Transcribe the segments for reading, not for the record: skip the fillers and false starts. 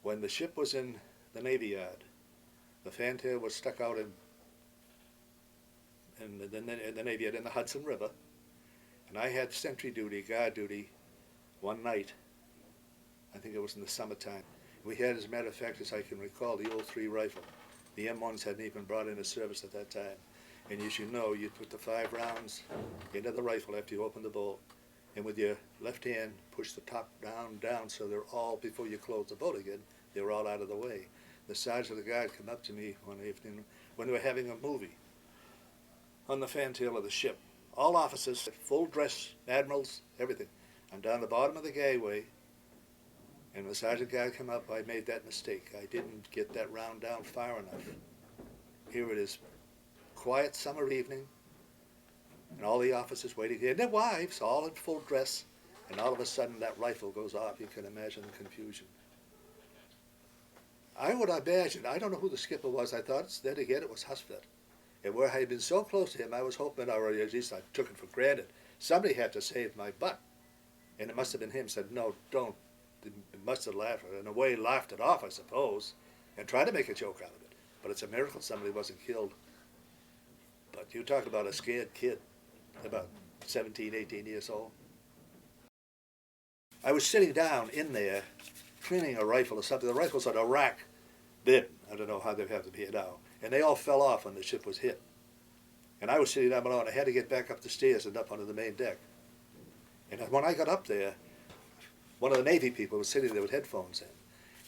When the ship was in the Navy Yard, the fantail was stuck out in the Navy Yard in the Hudson River, and I had sentry duty, guard duty, one night. I think it was in the summertime. We had, as a matter of fact, as I can recall, the old 3 rifle. The M1s hadn't even brought into service at that time. And as you know, you put the 5 rounds into the rifle after you open the bolt, and with your left hand push the top down, so they're all, before you close the bolt again, they were all out of the way. The sergeant of the guard came up to me one evening when they were having a movie on the fantail of the ship. All officers, full dress, admirals, everything. I'm down the bottom of the gangway, and the sergeant guy came up. I made that mistake. I didn't get that round down far enough. Here it is, quiet summer evening, and all the officers waiting here, and their wives, all in full dress, and all of a sudden that rifle goes off. You can imagine the confusion. I would imagine, I don't know who the skipper was. I thought, then again, it was Husfeld. And where I had been so close to him, I was hoping, or at least I took it for granted, somebody had to save my butt. And it must have been him. Said, no, don't. It must have laughed, in a way laughed it off, I suppose, and tried to make a joke out of it. But it's a miracle somebody wasn't killed. But you talk about a scared kid, about 17, 18 years old. I was sitting down in there, cleaning a rifle or something. The rifle's on a rack then. I don't know how they have them here now. And they all fell off when the ship was hit. And I was sitting down below, and I had to get back up the stairs and up onto the main deck. And when I got up there, one of the Navy people was sitting there with headphones in.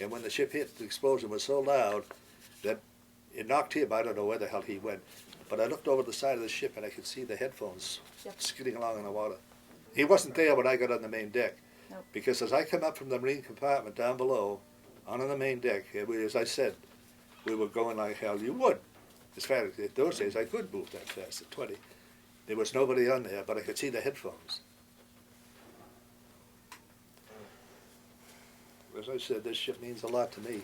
And when the ship hit, the explosion was so loud that it knocked him. I don't know where the hell he went. But I looked over the side of the ship, and I could see the headphones skidding along in the water. He wasn't there when I got on the main deck. Nope. Because as I come up from the marine compartment down below, on the main deck, as I said, we were going like hell. You would. As fast as those days, I could move that fast at 20. There was nobody on there, but I could see the headphones. As I said, this ship means a lot to me.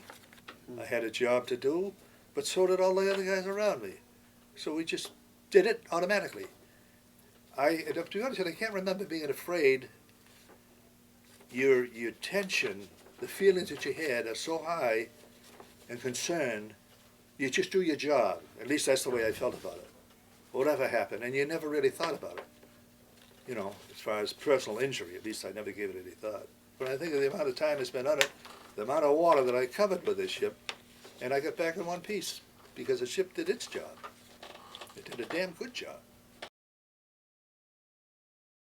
I had a job to do, but so did all the other guys around me. So we just did it automatically. To be honest, I can't remember being afraid. Your tension, the feelings that you had are so high and concerned, you just do your job. At least that's the way I felt about it. Whatever happened, and you never really thought about it. You know, as far as personal injury, at least I never gave it any thought. When I think of the amount of time I spent on it, the amount of water that I covered with this ship, and I got back in one piece because the ship did its job. It did a damn good job.